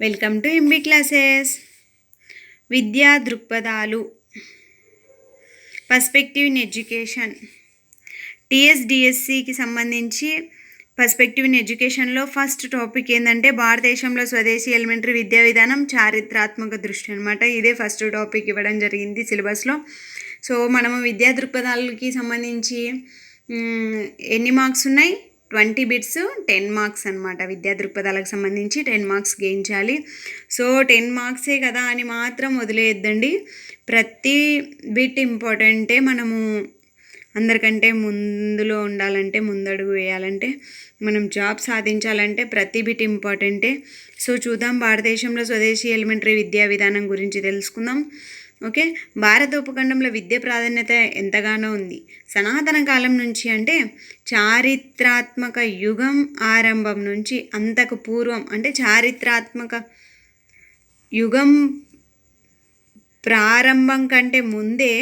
Welcome to MB classes. విద్యా దృక్పథాలు, perspective in education. టీఎస్డిఎస్సికి సంబంధించి perspective in ఎడ్యుకేషన్లో ఫస్ట్ టాపిక్ ఏంటంటే భారతదేశంలో స్వదేశీ ఎలిమెంటరీ విద్యా విధానం చారిత్రాత్మక దృష్టి అనమాట. ఇదే ఫస్ట్ టాపిక్ ఇవ్వడం జరిగింది సిలబస్లో. సో మనము విద్యా దృక్పథాలకి సంబంధించి ఎన్ని మార్క్స్ ఉన్నాయి? 20 బిట్స్ 10 మార్క్స్ అనమాట. విద్యా దృక్పథాలకు సంబంధించి 10 మార్క్స్ గెయిన్ చేయాలి. సో 10 మార్క్సే కదా అని మాత్రం వదిలేయద్దండి. ప్రతి బిట్ ఇంపార్టెంటే. మనము అందరికంటే ముందులో ఉండాలంటే, ముందడుగు వేయాలంటే, మనం జాబ్ సాధించాలంటే ప్రతి బిట్ ఇంపార్టెంటే. సో చూద్దాం, భారతదేశంలో స్వదేశీ ఎలిమెంటరీ విద్యా విధానం గురించి తెలుసుకుందాం. ఓకే, భారత ఉపఖండంలో విద్య ప్రాధాన్యత ఎంతగానో ఉంది. సనాతన కాలం నుంచి అంటే చారిత్రాత్మక యుగం ఆరంభం నుంచి, అంతకు పూర్వం అంటే చారిత్రాత్మక యుగం ప్రారంభం కంటే ముందే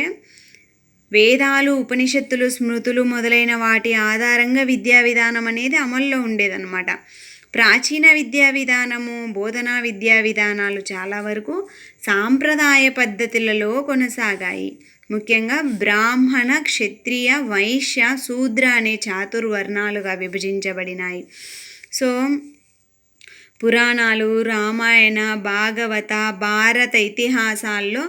వేదాలు, ఉపనిషత్తులు, స్మృతులు మొదలైన వాటి ఆధారంగా విద్యా విధానం అనేది అమల్లో ఉండేదన్నమాట. ప్రాచీన విద్యా విధానము, బోధనా విద్యా విధానాలు చాలా వరకు సాంప్రదాయ పద్ధతులలో కొనసాగాయి. ముఖ్యంగా బ్రాహ్మణ, క్షత్రియ, వైశ్య, శూద్ర అనే చాతుర్వర్ణాలుగా విభజించబడినాయి. సో పురాణాలు, రామాయణ, భాగవత, భారత ఇతిహాసాల్లో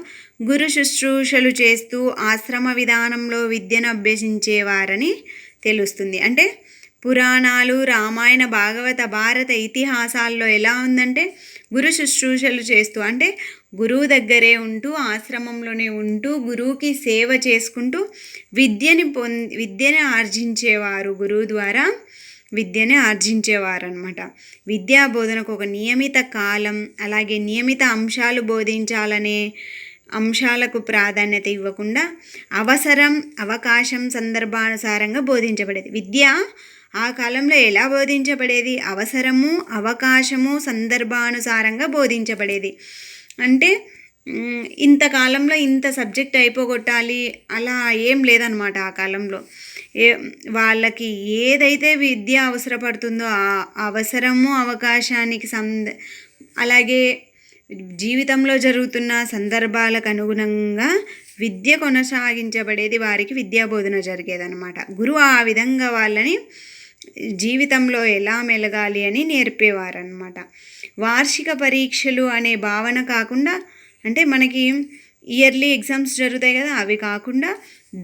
గురు శుశ్రూషలు చేస్తూ ఆశ్రమ విధానంలో విద్యను అభ్యసించేవారని తెలుస్తుంది. అంటే పురాణాలు, రామాయణ, భాగవత, భారత ఇతిహాసాల్లో ఎలా ఉందంటే గురు శుశ్రూషలు చేస్తూ, అంటే గురువు దగ్గరే ఉంటూ, ఆశ్రమంలోనే ఉంటూ, గురువుకి సేవ చేసుకుంటూ విద్యని ఆర్జించేవారు. గురువు ద్వారా విద్యని ఆర్జించేవారు అనమాట. విద్యా బోధనకు ఒక నియమిత కాలం, అలాగే నియమిత అంశాలు బోధించాలనే అంశాలకు ప్రాధాన్యత ఇవ్వకుండా అవసరం, అవకాశం, సందర్భానుసారంగా బోధించబడేది. విద్య ఆ కాలంలో ఎలా బోధించబడేది? అవసరము, అవకాశము, సందర్భానుసారంగా బోధించబడేది. అంటే ఇంతకాలంలో ఇంత సబ్జెక్ట్ అయిపోగొట్టాలి అలా ఏం లేదనమాట. ఆ కాలంలో వాళ్ళకి ఏదైతే విద్య అవసరపడుతుందో ఆ అవసరము, అవకాశానికి అలాగే జీవితంలో జరుగుతున్న సందర్భాలకు అనుగుణంగా విద్య కొనసాగించబడేది. వారికి విద్యా బోధన జరిగేదన్నమాట. గురువు ఆ విధంగా వాళ్ళని జీవితంలో ఎలా మెలగాలి అని నేర్పేవారనమాట. వార్షిక పరీక్షలు అనే భావన కాకుండా, అంటే మనకి ఇయర్లీ ఎగ్జామ్స్ జరుగుతాయి కదా, అవి కాకుండా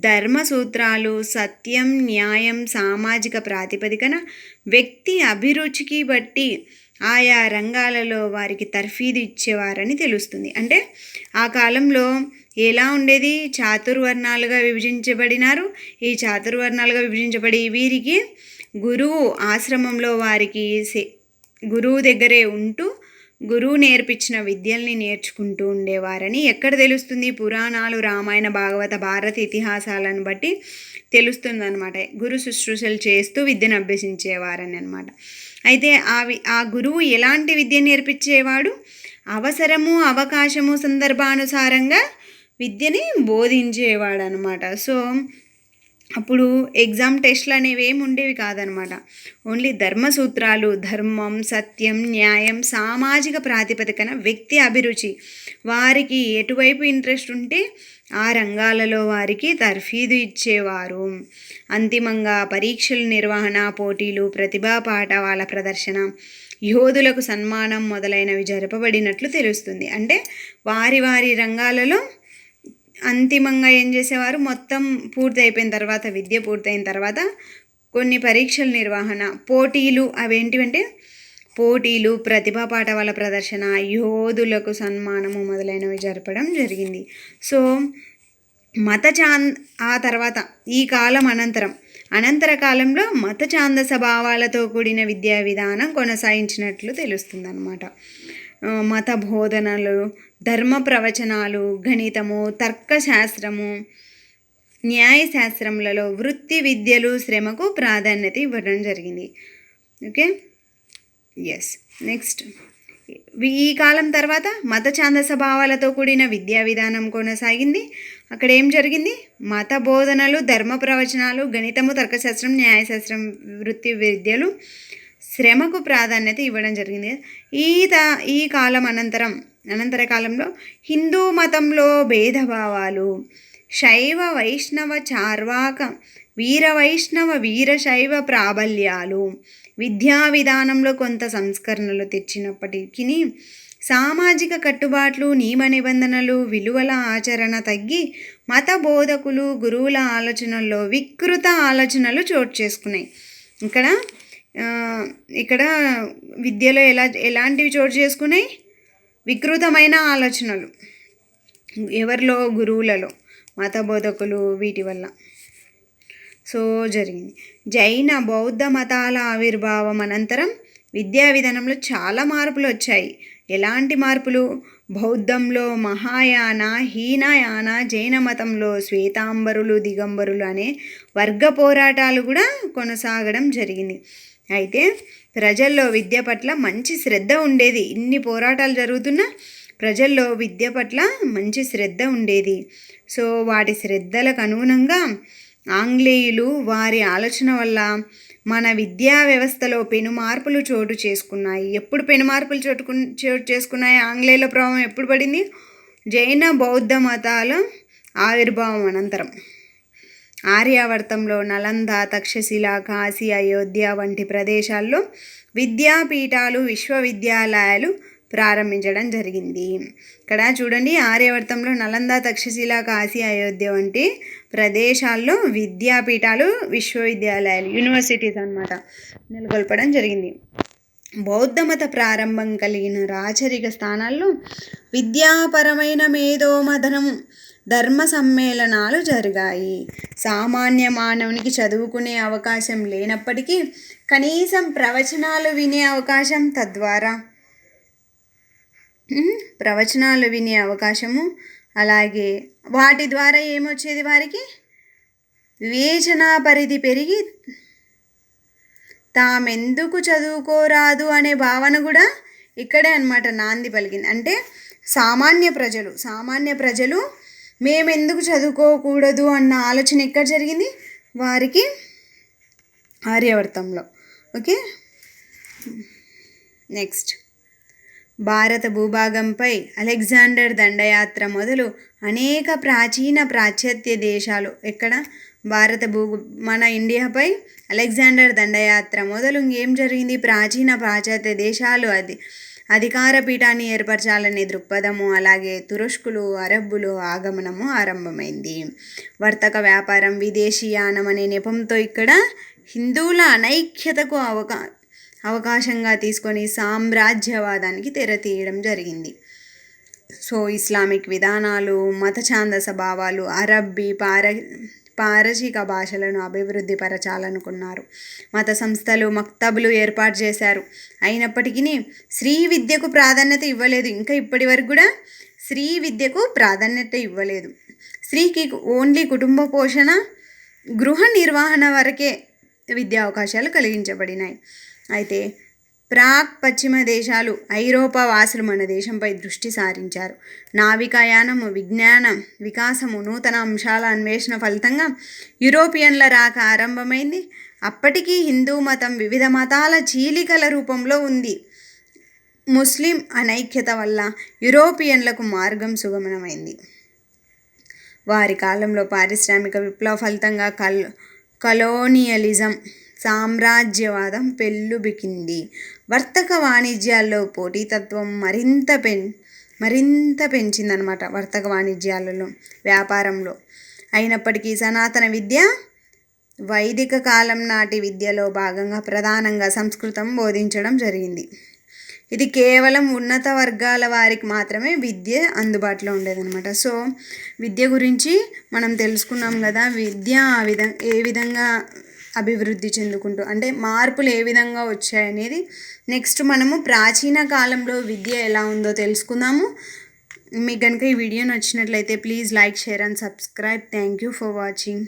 ధర్మ సూత్రాలు, సత్యం, న్యాయం, సామాజిక ప్రాతిపదికన వ్యక్తి అభిరుచికి బట్టి ఆయా రంగాలలో వారికి తర్ఫీదు ఇచ్చేవారని తెలుస్తుంది. అంటే ఆ కాలంలో ఎలా ఉండేది? చాతుర్వర్ణాలుగా విభజించబడినారు. ఈ చాతుర్వర్ణాలుగా విభజించబడి వీరికి గురువు ఆశ్రమంలో వారికి గురువు దగ్గరే ఉంటూ గురువు నేర్పించిన విద్యల్ని నేర్చుకుంటూ ఉండేవారని ఎక్కడ తెలుస్తుంది? పురాణాలు, రామాయణ, భాగవత, భారత ఇతిహాసాలను బట్టి తెలుస్తుంది అనమాట. గురు శుశ్రూషలు చేస్తూ విద్యను అభ్యసించేవారని అనమాట. అయితే ఆ గురువు ఎలాంటి విద్య నేర్పించేవాడు? అవసరము, అవకాశము, సందర్భానుసారంగా విద్యని బోధించేవాడు అనమాట. సో అప్పుడు ఎగ్జామ్ టెస్ట్లు అనేవి ఏమి ఉండేవి కాదనమాట. ఓన్లీ ధర్మసూత్రాలు, ధర్మం, సత్యం, న్యాయం, సామాజిక ప్రాతిపదికన వ్యక్తి అభిరుచి, వారికి ఎటువైపు ఇంట్రెస్ట్ ఉంటే ఆ రంగాలలో వారికి తర్ఫీదు ఇచ్చేవారు. అంతిమంగా పరీక్షల నిర్వహణ, పోటీలు, ప్రతిభా పాఠవాల ప్రదర్శన, యోధులకు సన్మానం మొదలైనవి జరపబడినట్లు తెలుస్తుంది. అంటే వారి వారి రంగాలలో అంతిమంగా ఏం చేసేవారు? మొత్తం పూర్తి అయిపోయిన తర్వాత, విద్య పూర్తయిన తర్వాత కొన్ని పరీక్షల నిర్వహణ, పోటీలు, అవేంటివంటే పోటీలు, ప్రతిభా పాఠవాల ప్రదర్శన, యోధులకు సన్మానము మొదలైనవి జరపడం జరిగింది. సో ఆ తర్వాత ఈ కాలం అనంతర కాలంలో మత ఛాందస భావాలతో కూడిన విద్యా విధానం కొనసాగించినట్లు తెలుస్తుందన్నమాట. మత బోధనలు, ధర్మ ప్రవచనాలు, గణితము, తర్కశాస్త్రము, న్యాయశాస్త్రములలో వృత్తి విద్యలు, శ్రమకు ప్రాధాన్యత ఇవ్వడం జరిగింది. Okay, yes. నెక్స్ట్, ఈ కాలం తర్వాత మత ఛాందస భావాలతో కూడిన విద్యా విధానం కొనసాగింది. అక్కడ ఏం జరిగింది? మత బోధనలు, ధర్మ ప్రవచనాలు, గణితము, తర్కశాస్త్రం, న్యాయశాస్త్రం, వృత్తి విద్యలు, శ్రమకు ప్రాధాన్యత ఇవ్వడం జరిగింది. ఈ కాలం అనంతర కాలంలో హిందూ మతంలో భేదభావాలు, శైవ వైష్ణవ చార్వాక వీర వైష్ణవ వీరశైవ ప్రాబల్యాలు విద్యా విధానంలో కొంత సంస్కరణలు తెచ్చినప్పటికీ సామాజిక కట్టుబాట్లు, నియమ నిబంధనలు, విలువల ఆచరణ తగ్గి మత బోధకులు, గురువుల ఆలోచనల్లో వికృత ఆలోచనలు చోటు చేసుకున్నాయి. ఇక్కడ విద్యలో ఎలాంటివి చోటు చేసుకున్నాయి? వికృతమైన ఆలోచనలు ఎవరిలో? గురువులలో, మత బోధకులు, వీటి వల్ల జరిగింది. జైన బౌద్ధ మతాల ఆవిర్భావం అనంతరం విద్యా విధానంలో చాలా మార్పులు వచ్చాయి. ఎలాంటి మార్పులు? బౌద్ధంలో మహాయాన, హీనయాన, జైన మతంలో శ్వేతాంబరులు, దిగంబరులు అనే వర్గ పోరాటాలు కూడా కొనసాగడం జరిగింది. అయితే ప్రజల్లో విద్య పట్ల మంచి శ్రద్ధ ఉండేది. ఇన్ని పోరాటాలు జరుగుతున్నా ప్రజల్లో విద్య పట్ల మంచి శ్రద్ధ ఉండేది. వాటి శ్రద్ధలకు అనుగుణంగా ఆంగ్లేయులు వారి ఆలోచన వల్ల మన విద్యా వ్యవస్థలో పెను మార్పులు చోటు చేసుకున్నాయి. ఎప్పుడు పెను మార్పులు చోటు చేసుకున్నాయి? ఆంగ్లేయుల ప్రభావం ఎప్పుడు పడింది? జైన బౌద్ధ మతాల ఆవిర్భావం అనంతరం. ఆర్యావర్తంలో నలంద, తక్షశిల, కాశీ, అయోధ్య వంటి ప్రదేశాల్లో విద్యాపీఠాలు, విశ్వవిద్యాలయాలు ప్రారంభించడం జరిగింది. ఇక్కడ చూడండి, ఆర్యావర్తంలో నలంద, తక్షశిల, కాశీ, అయోధ్య వంటి ప్రదేశాల్లో విద్యాపీఠాలు, విశ్వవిద్యాలయాలు, యూనివర్సిటీస్ అన్నమాట నెలకొల్పడం జరిగింది. బౌద్ధ మత ప్రారంభం కలిగిన రాచరిక స్థానాల్లో విద్యాపరమైన మేధోమథనం, ధర్మ సమ్మేళనాలు జరిగాయి. సామాన్య మానవునికి చదువుకునే అవకాశం లేనప్పటికీ కనీసం ప్రవచనాలు వినే అవకాశం, తద్వారా ప్రవచనాలు వినే అవకాశము, అలాగే వాటి ద్వారా ఏమొచ్చేది? వారికి వివేచనా పరిధి పెరిగి తామెందుకు చదువుకోరాదు అనే భావన కూడా ఇక్కడే అన్నమాట నాంది పలికింది. అంటే సామాన్య ప్రజలు మేమెందుకు చదువుకోకూడదు అన్న ఆలోచన ఎక్కడ జరిగింది? వారికి ఆర్యావర్తంలో. ఓకే, నెక్స్ట్, భారత భూభాగంపై అలెగ్జాండర్ దండయాత్ర మొదలు అనేక ప్రాచీన పాశ్చాత్య దేశాలు మన ఇండియాపై అలెగ్జాండర్ దండయాత్ర మొదలు ఇంకేం జరిగింది? ప్రాచీన పాశ్చాత్య దేశాలు అధికార పీఠాన్ని ఏర్పరచాలనే దృక్పథము, అలాగే తురుష్కులు, అరబ్బులు ఆగమనము ఆరంభమైంది. వర్తక వ్యాపారం, విదేశీయానం అనే నెపంతో ఇక్కడ హిందువుల అనైక్యతకు అవకాశంగా తీసుకొని సామ్రాజ్యవాదానికి తెరతీయడం జరిగింది. ఇస్లామిక్ విధానాలు, మత ఛాందస భావాలు, అరబ్బీ, పారసీక భాషలను అభివృద్ధి పరచాలనుకున్నారు. మత సంస్థలు, మక్తబులు ఏర్పాటు చేశారు. అయినప్పటికీ స్త్రీ విద్యకు ప్రాధాన్యత ఇవ్వలేదు. ఇంకా ఇప్పటి వరకు కూడా స్త్రీ విద్యకు ప్రాధాన్యత ఇవ్వలేదు. స్త్రీకి ఓన్లీ కుటుంబ పోషణ, గృహ నిర్వహణ వరకే విద్యా అవకాశాలు కలిగించబడినాయి. అయితే ప్రాక్ పశ్చిమ దేశాలు, ఐరోపా వాసులు మన దేశంపై దృష్టి సారించారు. నావికాయానము, విజ్ఞానం వికాసము, నూతన అంశాల అన్వేషణ ఫలితంగా యూరోపియన్ల రాక ఆరంభమైంది. అప్పటికీ హిందూ మతం వివిధ మతాల చీలికల రూపంలో ఉంది. ముస్లిం అనైక్యత వల్ల యూరోపియన్లకు మార్గం సుగమమైంది. వారి కాలంలో పారిశ్రామిక విప్లవ ఫలితంగా కలోనియలిజం, సామ్రాజ్యవాదం పెల్లుబికింది. వర్తక వాణిజ్యాల్లో పోటీతత్వం మరింత పెంచిందనమాట. వర్తక వాణిజ్యాలలో, వ్యాపారంలో. అయినప్పటికీ సనాతన విద్య వైదిక కాలం నాటి విద్యలో భాగంగా ప్రధానంగా సంస్కృతం బోధించడం జరిగింది. ఇది కేవలం ఉన్నత వర్గాల వారికి మాత్రమే విద్య అందుబాటులో ఉండేదన్నమాట. విద్య గురించి మనం తెలుసుకున్నాం కదా. విద్య ఏ విధంగా అభివృద్ధి చెందుకుంటూ, అంటే మార్పులు ఏ విధంగా వచ్చాయనేది నెక్స్ట్ మనము ప్రాచీన కాలంలో విద్య ఎలా ఉందో తెలుసుకుందాము. మీకు కనుక ఈ వీడియో నచ్చినట్లయితే please like, share and subscribe. Thank you for watching.